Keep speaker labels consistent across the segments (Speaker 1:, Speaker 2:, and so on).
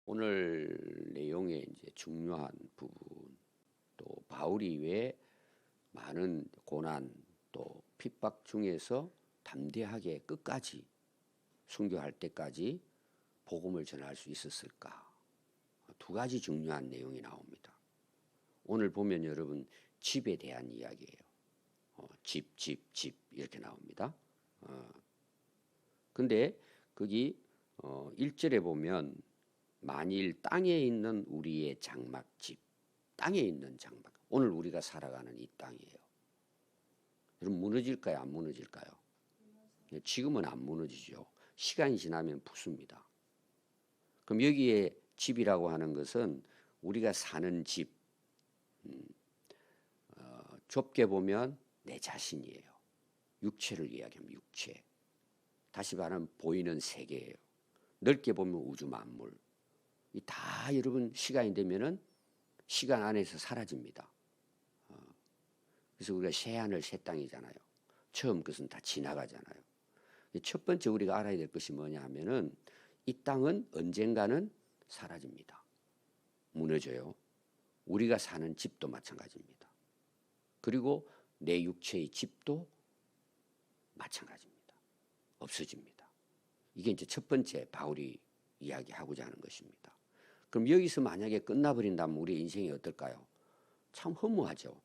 Speaker 1: 오늘 내용의 이제 중요한 부분, 또 바울이 왜 많은 고난 또 핍박 중에서 담대하게 끝까지 순교할 때까지 복음을 전할 수 있었을까? 두 가지 중요한 내용이 나옵니다. 오늘 보면 여러분 집에 대한 이야기예요. 집 이렇게 나옵니다. 근데 거기 1절에 보면 만일 땅에 있는 우리의 장막집, 땅에 있는 장막, 오늘 우리가 살아가는 이 땅이에요. 여러분 무너질까요? 안 무너질까요? 지금은 안 무너지죠. 시간이 지나면 부숩니다. 그럼 여기에 집이라고 하는 것은 우리가 사는 집, 좁게 보면 내 자신이에요. 육체를 이야기하면 육체. 다시 말하면 보이는 세계예요. 넓게 보면 우주 만물. 이 다 여러분 시간이 되면은 시간 안에서 사라집니다. 그래서 우리가 새 하늘 새 땅이잖아요. 처음 것은 다 지나가잖아요. 첫 번째 우리가 알아야 될 것이 뭐냐 하면은 이 땅은 언젠가는 사라집니다. 무너져요. 우리가 사는 집도 마찬가지입니다. 그리고 내 육체의 집도 마찬가지입니다. 없어집니다. 이게 이제 첫 번째 바울이 이야기하고자 하는 것입니다. 그럼 여기서 만약에 끝나버린다면 우리 인생이 어떨까요? 참 허무하죠.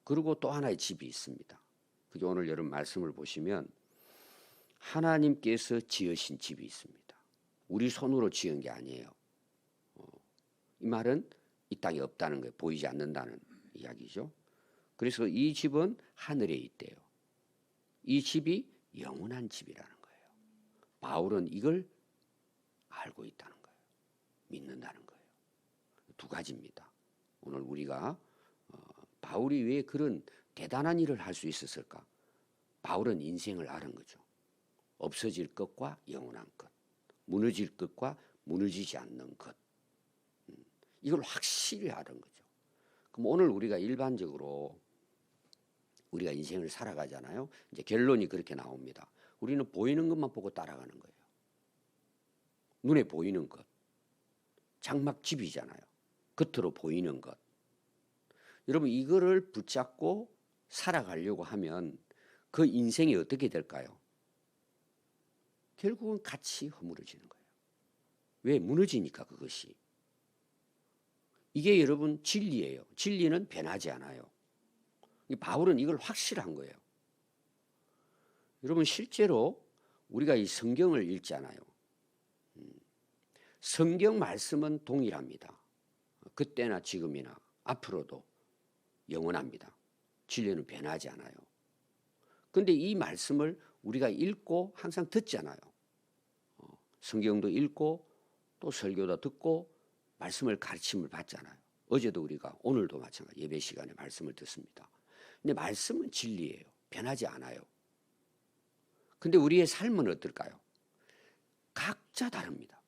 Speaker 1: 그리고 또 하나의 집이 있습니다. 그게 오늘 여러분 말씀을 보시면 하나님께서 지으신 집이 있습니다. 우리 손으로 지은 게 아니에요. 이 말은 이 땅에 없다는 거예요. 보이지 않는다는 이야기죠. 그래서 이 집은 하늘에 있대요. 이 집이 영원한 집이라는 거예요. 바울은 이걸 알고 있다는 거예요. 믿는다는 거예요. 두 가지입니다. 오늘 우리가 바울이 왜 그런 대단한 일을 할 수 있었을까? 바울은 인생을 아는 거죠. 없어질 것과 영원한 것, 무너질 것과 무너지지 않는 것. 이걸 확실히 아는 거죠. 그럼 오늘 우리가 일반적으로 우리가 인생을 살아가잖아요. 이제 결론이 그렇게 나옵니다. 우리는 보이는 것만 보고 따라가는 거예요. 눈에 보이는 것. 장막집이잖아요. 겉으로 보이는 것. 여러분 이거를 붙잡고 살아가려고 하면 그 인생이 어떻게 될까요? 결국은 같이 허물어지는 거예요. 왜? 무너지니까 그것이. 이게 여러분 진리예요. 진리는 변하지 않아요. 바울은 이걸 확실한 거예요. 여러분 실제로 우리가 이 성경을 읽잖아요. 성경 말씀은 동일합니다. 그때나 지금이나 앞으로도 영원합니다. 진리는 변하지 않아요. 그런데 이 말씀을 우리가 읽고 항상 듣잖아요. 성경도 읽고 또 설교도 듣고 말씀을 가르침을 받잖아요. 어제도 우리가 오늘도 마찬가지 예배 시간에 말씀을 듣습니다. 근데 말씀은 진리예요. 변하지 않아요. 근데 우리의 삶은 어떨까요? 각자 다릅니다.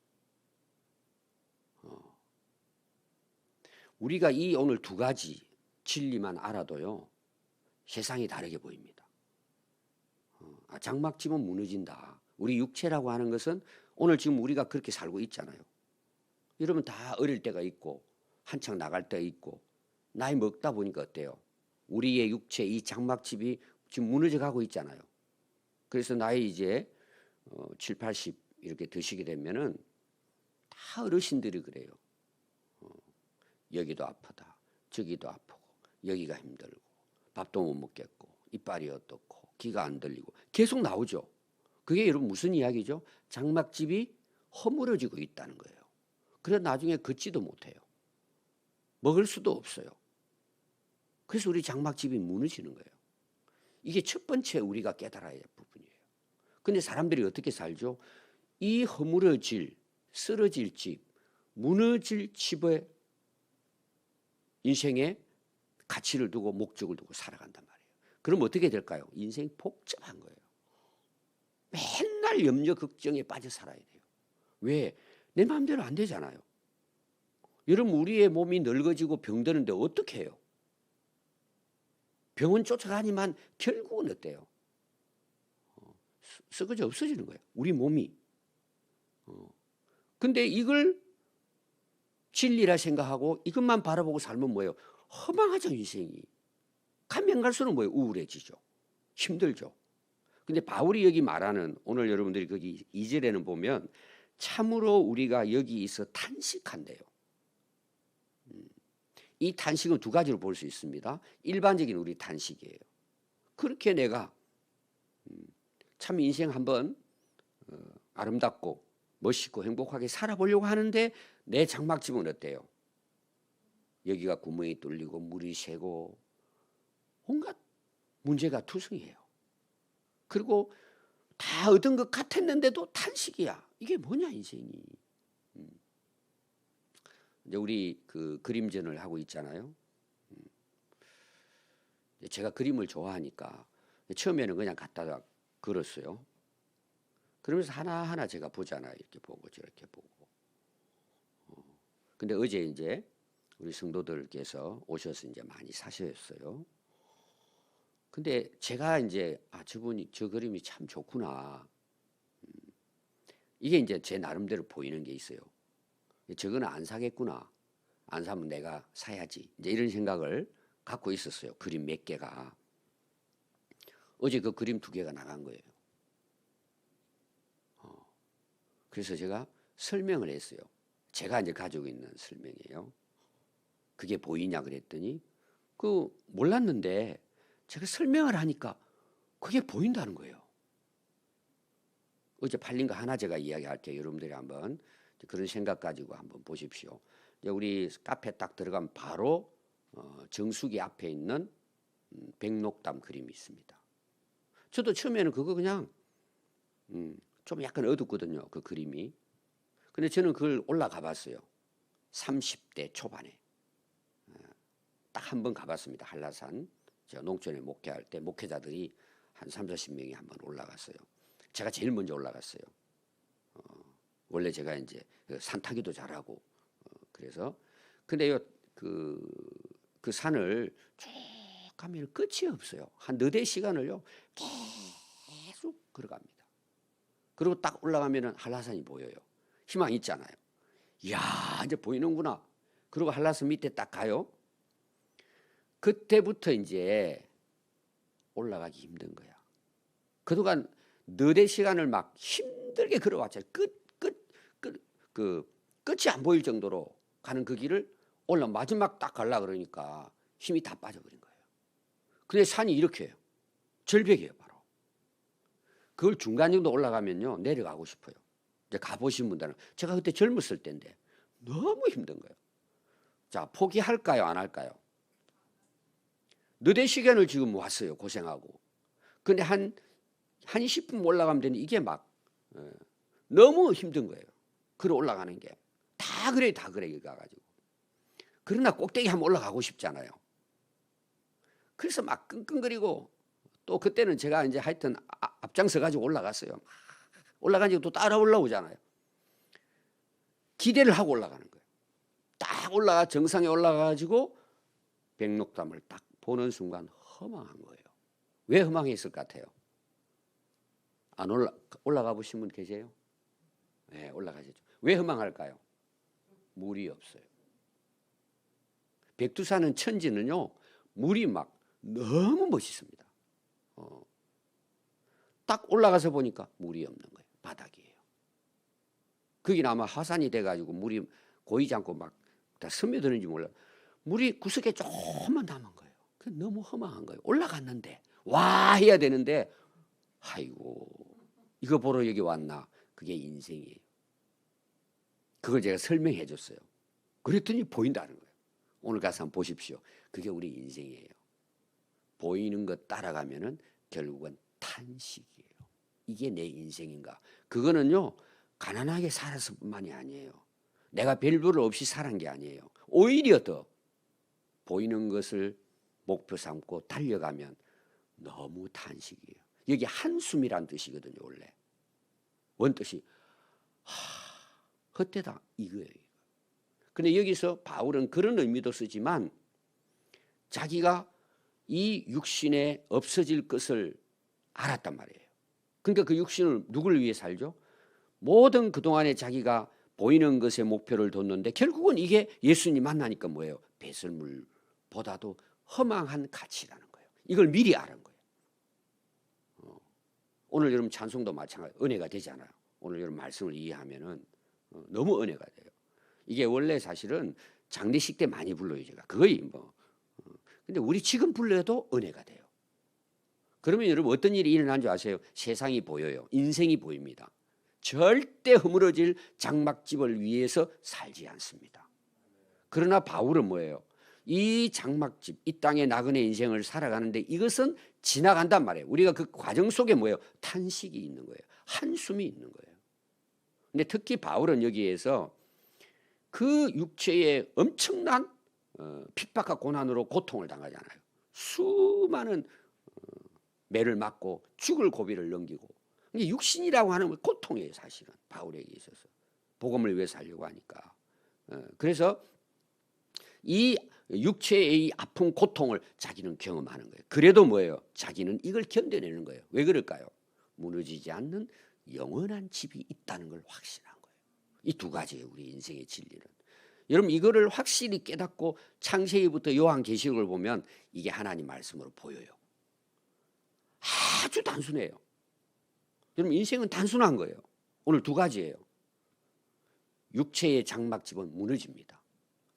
Speaker 1: 우리가 이 오늘 두 가지 진리만 알아도요. 세상이 다르게 보입니다. 장막집은 무너진다. 우리 육체라고 하는 것은 오늘 지금 우리가 그렇게 살고 있잖아요. 여러분 다 어릴 때가 있고 한창 나갈 때가 있고 나이 먹다 보니까 어때요? 우리의 육체 이 장막집이 지금 무너져 가고 있잖아요. 그래서 나이 이제 7, 80 이렇게 드시게 되면은 다 어르신들이 그래요. 여기도 아프다. 저기도 아프고 여기가 힘들고 밥도 못 먹겠고 이빨이 어떻고 귀가 안 들리고 계속 나오죠. 그게 여러분 무슨 이야기죠? 장막집이 허물어지고 있다는 거예요. 그래서 나중에 걷지도 못해요. 먹을 수도 없어요. 그래서 우리 장막집이 무너지는 거예요. 이게 첫 번째 우리가 깨달아야 할 부분이에요. 근데 사람들이 어떻게 살죠? 이 허물어질, 쓰러질 집, 무너질 집에 인생에 가치를 두고 목적을 두고 살아간단 말이에요. 그럼 어떻게 될까요? 인생 복잡한 거예요. 맨날 염려 걱정에 빠져 살아야 돼요. 왜? 내 마음대로 안 되잖아요. 여러분 우리의 몸이 늙어지고 병드는데 어떻게 해요? 병원 쫓아가니만 결국은 어때요? 썩어져 없어지는 거예요. 우리 몸이. 근데 이걸 진리라 생각하고 이것만 바라보고 살면 뭐예요? 허망하죠, 인생이. 가면 갈수록 뭐예요? 우울해지죠. 힘들죠. 근데 바울이 여기 말하는, 오늘 여러분들이 거기 2절에는 보면 참으로 우리가 여기 있어 탄식한대요. 이 탄식은 두 가지로 볼 수 있습니다. 일반적인 우리 탄식이에요. 그렇게 내가 참 인생 한번 아름답고 멋있고 행복하게 살아보려고 하는데 내 장막집은 어때요? 여기가 구멍이 뚫리고 물이 새고 온갖 문제가 투성이에요. 그리고 다 얻은 것 같았는데도 탄식이야. 이게 뭐냐 인생이. 이제 우리 그 그림전을 하고 있잖아요. 제가 그림을 좋아하니까 처음에는 그냥 갖다가 그렸어요. 그러면서 하나하나 제가 보잖아요. 이렇게 보고 저렇게 보고. 근데 어제 이제 우리 성도들께서 오셔서 이제 많이 사셨어요. 근데 제가 이제 저분이 저 그림이 참 좋구나. 이게 이제 제 나름대로 보이는 게 있어요. 저거는 안 사겠구나. 안 사면 내가 사야지. 이제 이런 생각을 갖고 있었어요. 그림 몇 개가. 어제 그 그림 2개가 나간 거예요. 그래서 제가 설명을 했어요. 제가 이제 가지고 있는 설명이에요. 그게 보이냐 그랬더니 몰랐는데 제가 설명을 하니까 그게 보인다는 거예요. 어제 팔린 거 하나 제가 이야기할게요. 여러분들이 한번 그런 생각 가지고 한번 보십시오. 이제 우리 카페 딱 들어가면 바로 정수기 앞에 있는 백록담 그림이 있습니다. 저도 처음에는 그거 그냥 좀 약간 어둡거든요. 그 그림이. 근데 저는 그걸 올라가 봤어요. 30대 초반에. 딱 한 번 가봤습니다. 한라산. 제가 농촌에 목회할 때 목회자들이 한 30-40명이 한번 올라갔어요. 제가 제일 먼저 올라갔어요. 원래 제가 이제 산타기도 잘하고 그래서 근데요 그 산을 쭉 가면 끝이 없어요. 한 4대 시간을요 계속 걸어갑니다. 그리고 딱 올라가면은 한라산이 보여요. 희망 있잖아요. 이야 이제 보이는구나. 그리고 한라산 밑에 딱 가요. 그때부터 이제 올라가기 힘든 거야. 그동안 4대 시간을 막 힘들게 걸어왔잖아요. 끝이 안 보일 정도로 가는 그 길을 마지막 딱 가려고 그러니까 힘이 다 빠져버린 거예요. 근데 산이 이렇게 해요. 절벽이에요, 바로. 그걸 중간 정도 올라가면요, 내려가고 싶어요. 이제 가보신 분들은, 제가 그때 젊었을 때인데 너무 힘든 거예요. 자, 포기할까요, 안 할까요? 4대 시간을 지금 왔어요, 고생하고. 근데 한 10분 올라가면 되니 이게 막 너무 힘든 거예요. 걸어 올라가는 게. 다 그래 가가지고. 그러나 꼭대기 한번 올라가고 싶잖아요. 그래서 막 끙끙거리고 또 그때는 제가 이제 하여튼 앞장서 가지고 올라갔어요. 올라가지고 또 따라 올라오잖아요. 기대를 하고 올라가는 거예요. 딱 정상에 올라가가지고 백록담을 딱 보는 순간 허망한 거예요. 왜 허망했을 것 같아요? 안 올라가 보신 분 계세요? 네, 올라가시죠. 왜 허망할까요? 물이 없어요. 백두산은 천지는요, 물이 막 너무 멋있습니다. 딱 올라가서 보니까 물이 없는 거예요. 바닥이에요. 거기는 아마 하산이 돼가지고 물이 고이지 않고 막 다 스며드는지 몰라요. 물이 구석에 조금만 남은 거예요. 너무 허망한 거예요. 올라갔는데 와 해야 되는데 아이고 이거 보러 여기 왔나. 그게 인생이에요. 그걸 제가 설명해 줬어요. 그랬더니 보인다는 거예요. 오늘 가서 한번 보십시오. 그게 우리 인생이에요. 보이는 것 따라가면은 결국은 탄식이에요. 이게 내 인생인가. 그거는요 가난하게 살아서 뿐만이 아니에요. 내가 별별 없이 살은 게 아니에요. 오히려 더 보이는 것을 목표 삼고 달려가면 너무 탄식이에요. 여기 한숨이란 뜻이거든요. 원래 원뜻이 헛되다 이거예요. 근데 여기서 바울은 그런 의미도 쓰지만 자기가 이 육신에 없어질 것을 알았단 말이에요. 그러니까 그 육신을 누구를 위해 살죠? 모든 그동안에 자기가 보이는 것에 목표를 뒀는데 결국은 이게 예수님 만나니까 뭐예요? 배설물보다도 허망한 가치라는 거예요. 이걸 미리 아는 거예요. 오늘 여러분 찬송도 마찬가지 은혜가 되잖아요. 오늘 여러분 말씀을 이해하면은 너무 은혜가 돼요. 이게 원래 사실은 장례식 때 많이 불러요. 제가 거의 뭐. 근데 우리 지금 불러도 은혜가 돼요. 그러면 여러분 어떤 일이 일어난 줄 아세요? 세상이 보여요. 인생이 보입니다. 절대 허물어질 장막집을 위해서 살지 않습니다. 그러나 바울은 뭐예요? 이 장막집, 이 땅의 나그네 인생을 살아가는데 이것은 지나간단 말이에요. 우리가 그 과정 속에 뭐예요? 탄식이 있는 거예요. 한숨이 있는 거예요. 근데 특히 바울은 여기에서 그 육체의 엄청난 핍박과 고난으로 고통을 당하잖아요. 수많은 매를 맞고 죽을 고비를 넘기고. 근데 육신이라고 하는 건 고통이에요. 사실은 바울에게 있어서. 복음을 위해 살려고 하니까. 그래서 이 육체의 이 아픈 고통을 자기는 경험하는 거예요. 그래도 뭐예요? 자기는 이걸 견뎌내는 거예요. 왜 그럴까요? 무너지지 않는 영원한 집이 있다는 걸 확신한 거예요. 이 두 가지예요. 우리 인생의 진리는. 여러분 이거를 확실히 깨닫고 창세기부터 요한계시록을 보면 이게 하나님 말씀으로 보여요. 아주 단순해요. 여러분 인생은 단순한 거예요. 오늘 두 가지예요. 육체의 장막집은 무너집니다.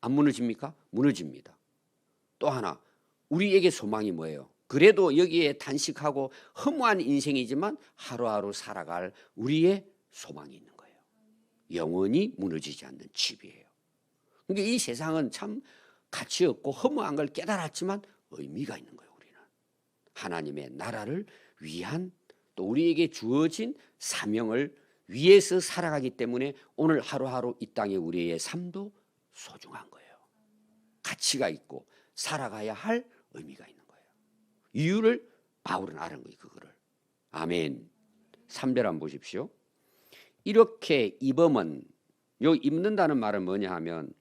Speaker 1: 안 무너집니까? 무너집니다. 또 하나 우리에게 소망이 뭐예요? 그래도 여기에 단식하고 허무한 인생이지만 하루하루 살아갈 우리의 소망이 있는 거예요. 영원히 무너지지 않는 집이에요. 그러니까 이 세상은 참 가치 없고 허무한 걸 깨달았지만 의미가 있는 거예요. 우리는 하나님의 나라를 위한 또 우리에게 주어진 사명을 위해서 살아가기 때문에 오늘 하루하루 이 땅의 우리의 삶도 소중한 거예요. 가치가 있고 살아가야 할 의미가 있는 거예요. 이유를 바울은 아는 거예요. 그거를. 아멘. 3절 한번 보십시오. 이렇게 입음은 요 입는다는 말은 뭐냐 하면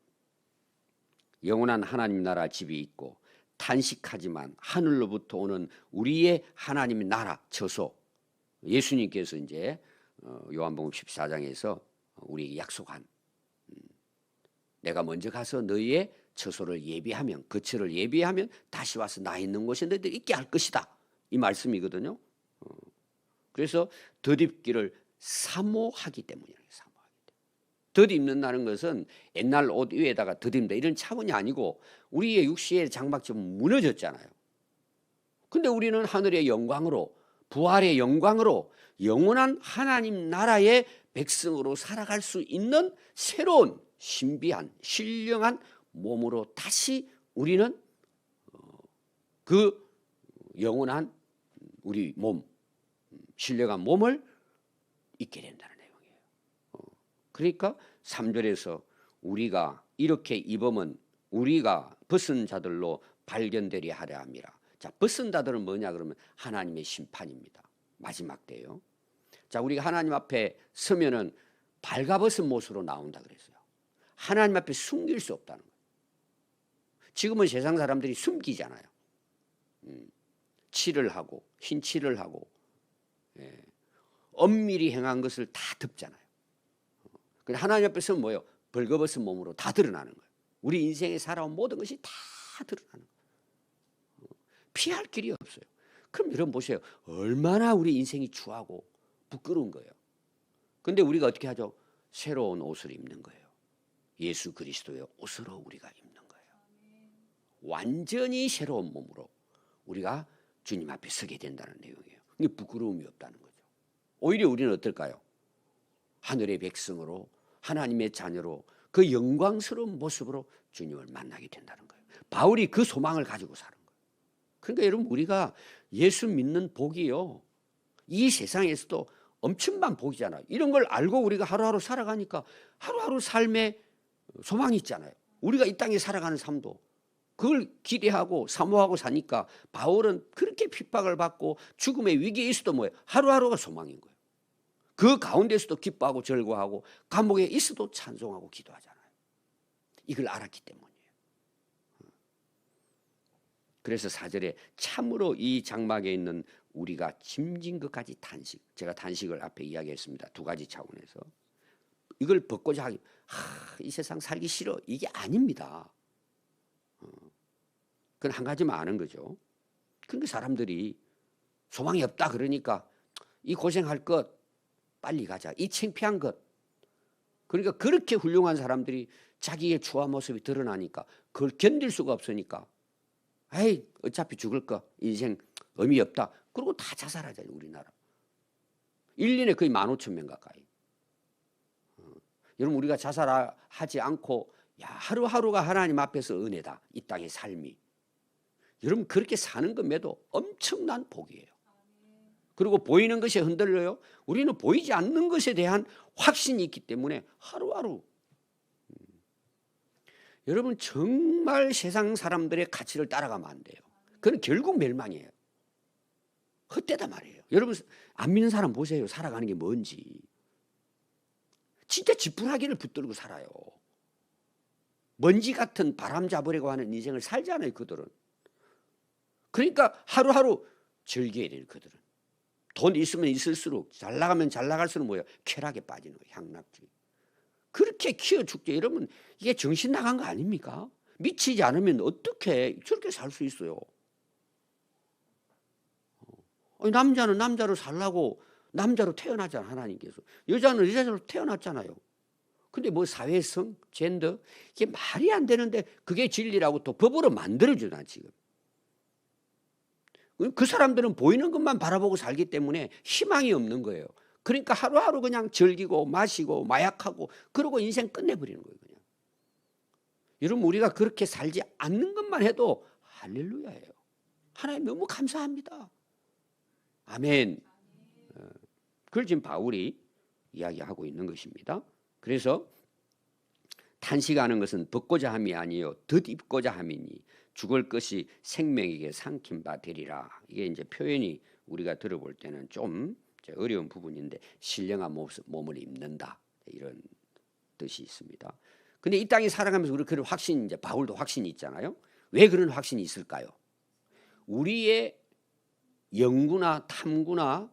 Speaker 1: 영원한 하나님 나라 집이 있고 탄식하지만 하늘로부터 오는 우리의 하나님의 나라 처소 예수님께서 이제 요한복음 14장에서 우리에게 약속한 내가 먼저 가서 너희의 처소를 예비하면 그 처를 예비하면 다시 와서 나 있는 곳에 너희들 있게 할 것이다. 이 말씀이거든요. 그래서 덧입기를 사모하기 때문이에요. 덧입는다는 것은 옛날 옷 위에다가 덧입는다 이런 차원이 아니고 우리의 육신의 장막집은 무너졌잖아요. 근데 우리는 하늘의 영광으로 부활의 영광으로 영원한 하나님 나라의 백성으로 살아갈 수 있는 새로운 신비한 신령한 몸으로 다시 우리는 그 영원한 우리 몸 신령한 몸을 잊게 된다는 내용이에요. 그러니까 3절에서 우리가 이렇게 입으면 우리가 벗은 자들로 발견되려 하려 함이라. 자, 벗은 자들은 뭐냐 그러면 하나님의 심판입니다. 마지막 때요. 자, 우리가 하나님 앞에 서면은 발가벗은 모습으로 나온다 그랬어요. 하나님 앞에 숨길 수 없다는 거예요. 지금은 세상 사람들이 숨기잖아요. 칠을 하고 흰 칠을 하고 엄밀히 행한 것을 다 덮잖아요. 근데 하나님 앞에서 뭐예요? 벌거벗은 몸으로 다 드러나는 거예요. 우리 인생에 살아온 모든 것이 다 드러나는 거예요. 피할 길이 없어요. 그럼 여러분 보세요. 얼마나 우리 인생이 추하고 부끄러운 거예요. 근데 우리가 어떻게 하죠? 새로운 옷을 입는 거예요. 예수 그리스도의 옷으로 우리가 입는 거예요. 완전히 새로운 몸으로 우리가 주님 앞에 서게 된다는 내용이에요. 이게 부끄러움이 없다는 거죠. 오히려 우리는 어떨까요? 하늘의 백성으로 하나님의 자녀로 그 영광스러운 모습으로 주님을 만나게 된다는 거예요. 바울이 그 소망을 가지고 사는 거예요. 그러니까 여러분 우리가 예수 믿는 복이요. 이 세상에서도 엄청난 복이잖아요. 이런 걸 알고 우리가 하루하루 살아가니까 하루하루 삶에 소망이 있잖아요. 우리가 이 땅에 살아가는 삶도 그걸 기대하고 사모하고 사니까 바울은 그렇게 핍박을 받고 죽음의 위기에 있어도 뭐예요? 하루하루가 소망인 거예요. 그 가운데서도 기뻐하고 즐거워하고 감옥에 있어도 찬송하고 기도하잖아요. 이걸 알았기 때문이에요. 그래서 4절에 참으로 이 장막에 있는 우리가 짐진 것까지 탄식. 제가 탄식을 앞에 이야기했습니다. 두 가지 차원에서. 이걸 벗고자 하기, 이 세상 살기 싫어, 이게 아닙니다. 그건 한 가지만 아는 거죠. 그러니까 사람들이 소망이 없다 그러니까 이 고생할 것 빨리 가자, 이 창피한 것. 그러니까 그렇게 훌륭한 사람들이 자기의 추한 모습이 드러나니까 그걸 견딜 수가 없으니까 에이 어차피 죽을 거 인생 의미 없다. 그리고 다 자살하잖아요. 우리나라 1년에 거의 15,000명 가까이. 여러분 우리가 자살하지 않고 하루하루가 하나님 앞에서 은혜다. 이 땅의 삶이. 여러분 그렇게 사는 것매도 엄청난 복이에요. 그리고 보이는 것이 흔들려요. 우리는 보이지 않는 것에 대한 확신이 있기 때문에 하루하루. 여러분 정말 세상 사람들의 가치를 따라가면 안 돼요. 그건 결국 멸망이에요. 헛되다 말이에요. 여러분 안 믿는 사람 보세요. 살아가는 게 뭔지. 진짜 지푸라기를 붙들고 살아요. 먼지 같은 바람 잡으려고 하는 인생을 살잖아요. 그들은. 그러니까 하루하루 즐겨야 돼요. 그들은. 돈 있으면 있을수록 잘 나가면 잘 나갈수록 뭐예요? 쾌락에 빠지는 거예요. 향락주의. 그렇게 키워죽죠. 여러분 이게 정신 나간 거 아닙니까? 미치지 않으면 어떻게 저렇게 살 수 있어요? 남자는 남자로 살라고 남자로 태어나잖아 하나님께서. 여자는 여자로 태어났잖아요. 근데 뭐 사회성, 젠더 이게 말이 안 되는데 그게 진리라고 또 법으로 만들어주나 지금. 그 사람들은 보이는 것만 바라보고 살기 때문에 희망이 없는 거예요. 그러니까 하루하루 그냥 즐기고 마시고 마약하고 그러고 인생 끝내버리는 거예요. 그냥. 여러분 우리가 그렇게 살지 않는 것만 해도 할렐루야예요. 하나님 너무 감사합니다. 아멘. 그걸 지금 바울이 이야기하고 있는 것입니다. 그래서 탄식하는 것은 벗고자 함이 아니요 덧입고자 함이니 죽을 것이 생명에게 삼킨 바 되리라. 이게 이제 표현이 우리가 들어볼 때는 좀 어려운 부분인데 신령한 몸을 입는다 이런 뜻이 있습니다. 근데 이 땅에 살아가면서 우리 그런 확신 이제 바울도 확신이 있잖아요. 왜 그런 확신이 있을까요? 우리의 연구나 탐구나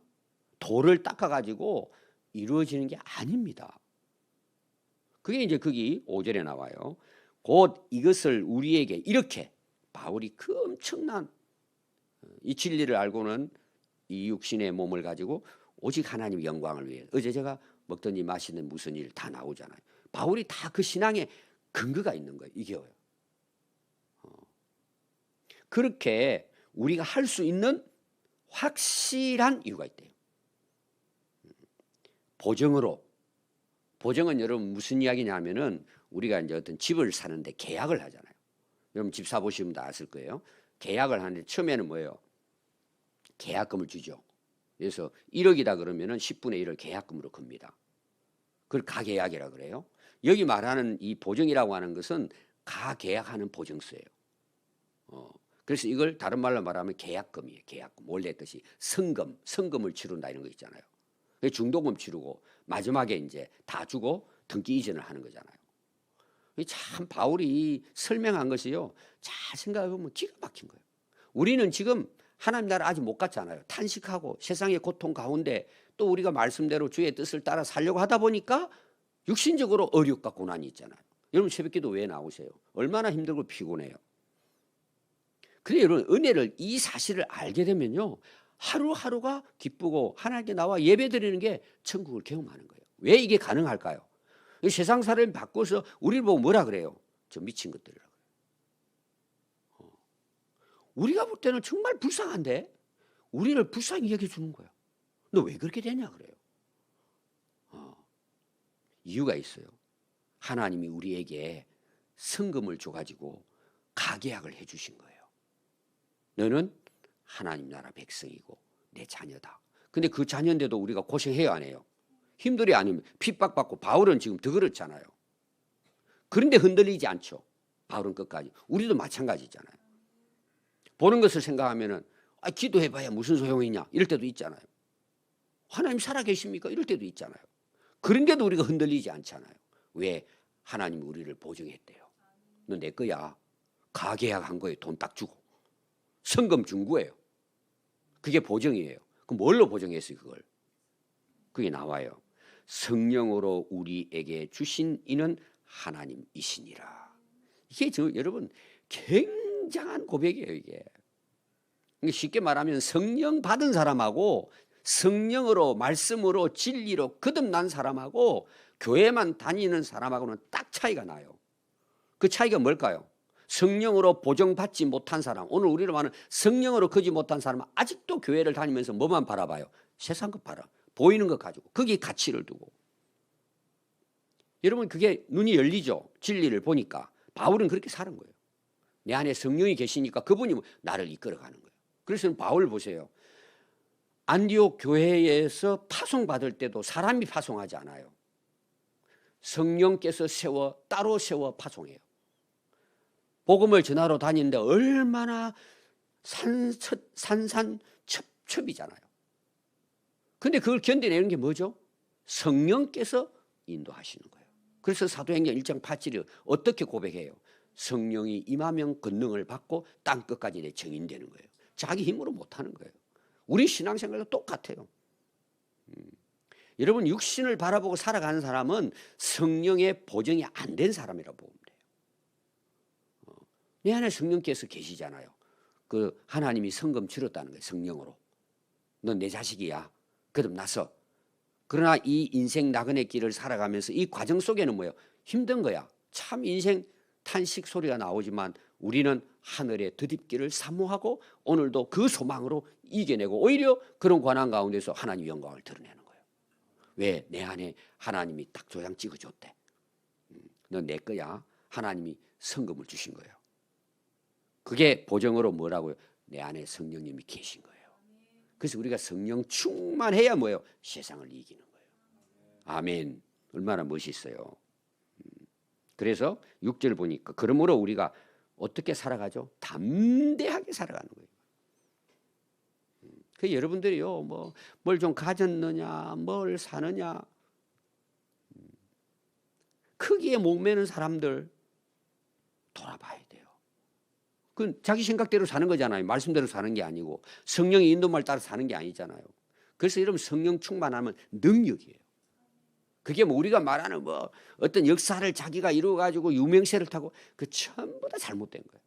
Speaker 1: 도를 닦아가지고 이루어지는 게 아닙니다. 그게 이제 거기 5절에 나와요. 곧 이것을 우리에게 이렇게 바울이 그 엄청난 이 진리를 알고는 이 육신의 몸을 가지고 오직 하나님의 영광을 위해 어제 제가 먹든지 마시든 무슨 일 다 나오잖아요. 바울이 다 그 신앙에 근거가 있는 거예요. 이게요. 그렇게 우리가 할 수 있는 확실한 이유가 있대요. 보증으로. 보증은 여러분 무슨 이야기냐면은 우리가 이제 어떤 집을 사는데 계약을 하잖아요. 여러분 집 사보시면 다 아실 거예요. 계약을 하는데 처음에는 뭐예요? 계약금을 주죠. 그래서 1억이다 그러면은 10분의 1을 계약금으로 겁니다. 그걸 가계약이라 그래요. 여기 말하는 이 보증이라고 하는 것은 가계약하는 보증서예요. 그래서 이걸 다른 말로 말하면 계약금이에요. 계약금. 원래 뜻이 성금을 치른다 이런 거 있잖아요. 중도금 치르고 마지막에 이제 다 주고 등기 이전을 하는 거잖아요. 참 바울이 설명한 것이요. 잘 생각해보면 기가 막힌 거예요. 우리는 지금 하나님 나라 아직 못 갔잖아요. 탄식하고 세상의 고통 가운데 또 우리가 말씀대로 주의 뜻을 따라 살려고 하다 보니까 육신적으로 어려움과 고난이 있잖아요. 여러분 새벽기도 왜 나오세요? 얼마나 힘들고 피곤해요. 그런데 여러분 은혜를 이 사실을 알게 되면요. 하루하루가 기쁘고 하나님께 나와 예배드리는 게 천국을 경험하는 거예요. 왜 이게 가능할까요? 세상 사람이 바꿔서 우리를 보고 뭐라 그래요? 저 미친 것들이라고. 우리가 볼 때는 정말 불쌍한데 우리를 불쌍히 여겨주는 거야. 너 왜 그렇게 되냐 그래요. 이유가 있어요. 하나님이 우리에게 성금을 줘가지고 가계약을 해주신 거예요. 너는 하나님 나라 백성이고 내 자녀다. 근데 그 자녀인데도 우리가 고생해야 안 해요. 힘들이 아니면 핍박받고 바울은 지금 더 그렇잖아요. 그런데 흔들리지 않죠. 바울은 끝까지. 우리도 마찬가지잖아요. 보는 것을 생각하면은 기도해봐야 무슨 소용이냐 이럴 때도 있잖아요. 하나님 살아계십니까? 이럴 때도 있잖아요. 그런데도 우리가 흔들리지 않잖아요. 왜? 하나님이 우리를 보증했대요. 너 내 거야. 가계약한 거에 돈 딱 주고 성금 준 거예요. 그게 보증이에요. 그럼 뭘로 보증했어요 그걸? 그게 나와요. 성령으로 우리에게 주신 이는 하나님이시니라. 이게 여러분 굉장한 고백이에요. 이게 쉽게 말하면 성령 받은 사람하고 성령으로 말씀으로 진리로 거듭난 사람하고 교회만 다니는 사람하고는 딱 차이가 나요. 그 차이가 뭘까요? 성령으로 보정받지 못한 사람, 오늘 우리로 말하는 성령으로 거지 못한 사람은 아직도 교회를 다니면서 뭐만 바라봐요? 세상 것 바라. 보이는 것 가지고 거기에 가치를 두고. 여러분 그게 눈이 열리죠. 진리를 보니까. 바울은 그렇게 사는 거예요. 내 안에 성령이 계시니까 그분이 나를 이끌어가는 거예요. 그래서 바울 보세요. 안디옥 교회에서 파송받을 때도 사람이 파송하지 않아요. 성령께서 따로 세워 파송해요. 복음을 전하러 다니는데 얼마나 산산첩첩이잖아요. 근데 그걸 견뎌내는 게 뭐죠? 성령께서 인도하시는 거예요. 그래서 사도행전 1장 8절이 어떻게 고백해요? 성령이 임하면 권능을 받고 땅끝까지 내 증인되는 거예요. 자기 힘으로 못하는 거예요. 우리 신앙생활도 똑같아요. 여러분 육신을 바라보고 살아가는 사람은 성령의 보정이 안 된 사람이라고 보면 돼요. 내 안에 성령께서 계시잖아요. 그 하나님이 성금 치렀다는 거예요. 성령으로. 넌 내 자식이야. 거듭났어. 그러나 이 인생 나그네 길을 살아가면서 이 과정 속에는 뭐예요? 힘든 거야. 참 인생 탄식 소리가 나오지만 우리는 하늘의 드딥기를 사모하고 오늘도 그 소망으로 이겨내고 오히려 그런 고난 가운데서 하나님 영광을 드러내는 거예요. 왜? 내 안에 하나님이 딱 도장 찍어줬대. 넌 내 거야. 하나님이 성금을 주신 거예요. 그게 보정으로 뭐라고요? 내 안에 성령님이 계신 거예요. 그래서 우리가 성령 충만해야 뭐예요? 세상을 이기는 거예요. 아멘. 얼마나 멋있어요. 그래서 6절 보니까 그러므로 우리가 어떻게 살아가죠? 담대하게 살아가는 거예요. 그 여러분들이요, 뭘 좀 가졌느냐, 뭘 사느냐, 크기에 목매는 사람들 돌아봐야 돼요. 그 자기 생각대로 사는 거잖아요. 말씀대로 사는 게 아니고 성령의 인도말 따라 사는 게 아니잖아요. 그래서 여러분 성령 충만하면 능력이에요. 그게 우리가 말하는 어떤 역사를 자기가 이루어가지고 유명세를 타고 그 전부 다 잘못된 거예요.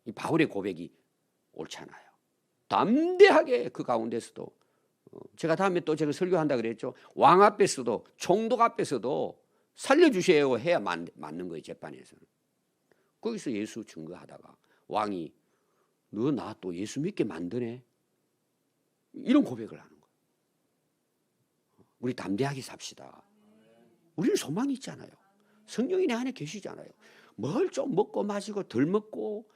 Speaker 1: 이 바울의 고백이 옳잖아요. 담대하게 그 가운데서도 제가 다음에 또 제가 설교한다 그랬죠. 왕 앞에서도 총독 앞에서도 살려주세요 해야 맞는 거예요. 재판에서는. 거기서 예수 증거하다가 왕이 너 나 또 예수 믿게 만드네 이런 고백을 하는 거예요. 우리 담대하게 삽시다. 우리는 소망이 있잖아요. 성령이 내 안에 계시잖아요. 뭘 좀 먹고 마시고 덜 먹고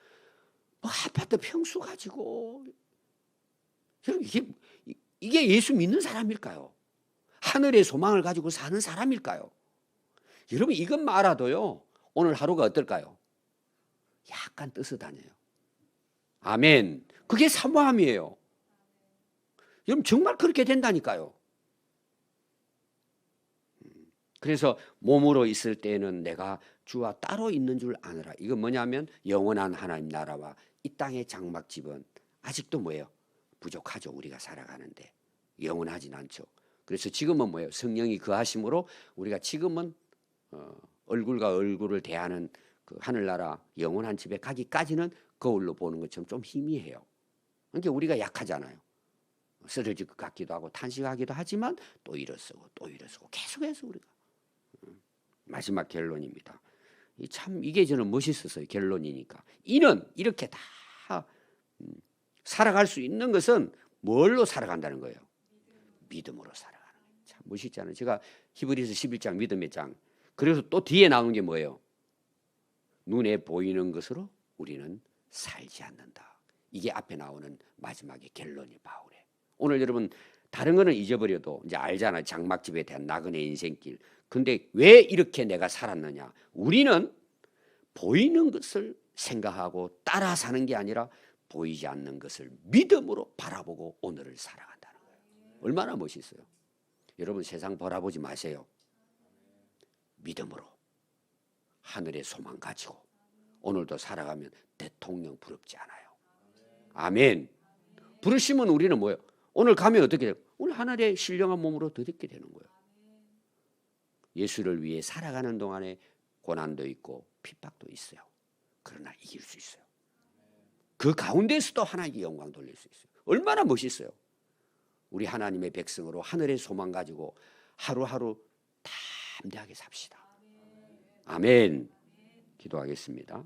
Speaker 1: 아파트 평수 가지고 여러분 이게 예수 믿는 사람일까요? 하늘의 소망을 가지고 사는 사람일까요? 여러분 이것만 알아도요 오늘 하루가 어떨까요? 약간 뜨스다녀요. 아멘. 그게 사모함이에요. 여러분 정말 그렇게 된다니까요. 그래서 몸으로 있을 때는 내가 주와 따로 있는 줄 아느라. 이건 뭐냐면 영원한 하나님 나라와 이 땅의 장막집은 아직도 뭐예요? 부족하죠. 우리가 살아가는데 영원하진 않죠. 그래서 지금은 뭐예요? 성령이 거하심으로 우리가 지금은 얼굴과 얼굴을 대하는 그 하늘나라 영원한 집에 가기까지는 거울로 보는 것처럼 좀 희미해요. 그러니까 우리가 약하잖아요. 쓰러질 것 같기도 하고 탄식하기도 하지만 또 일어서고 또 일어서고 계속해서 우리가 마지막 결론입니다. 참 이게 저는 멋있었어요. 결론이니까. 이는 이렇게 다 살아갈 수 있는 것은 뭘로 살아간다는 거예요? 믿음으로 살아가는 거예요. 참 멋있잖아요. 제가 히브리서 11장 믿음의 장. 그래서 또 뒤에 나오는 게 뭐예요? 눈에 보이는 것으로 우리는 살지 않는다. 이게 앞에 나오는 마지막의 결론이 바울의. 오늘 여러분 다른 거는 잊어버려도 이제 알잖아요. 장막집에 대한 나그네 인생길. 근데 왜 이렇게 내가 살았느냐? 우리는 보이는 것을 생각하고 따라 사는 게 아니라 보이지 않는 것을 믿음으로 바라보고 오늘을 살아간다는 거예요. 얼마나 멋있어요. 여러분 세상 바라보지 마세요. 믿음으로 하늘의 소망 가지고 오늘도 살아가면 대통령 부럽지 않아요. 아멘. 부르시면 우리는 뭐예요? 오늘 가면 어떻게 돼요? 오늘 하늘의 신령한 몸으로 더 듣게 되는 거예요. 예수를 위해 살아가는 동안에 고난도 있고 핍박도 있어요. 그러나 이길 수 있어요. 그 가운데서도 하나님께 영광 돌릴 수 있어요. 얼마나 멋있어요. 우리 하나님의 백성으로 하늘의 소망 가지고 하루하루 담대하게 삽시다. 아멘. 기도하겠습니다.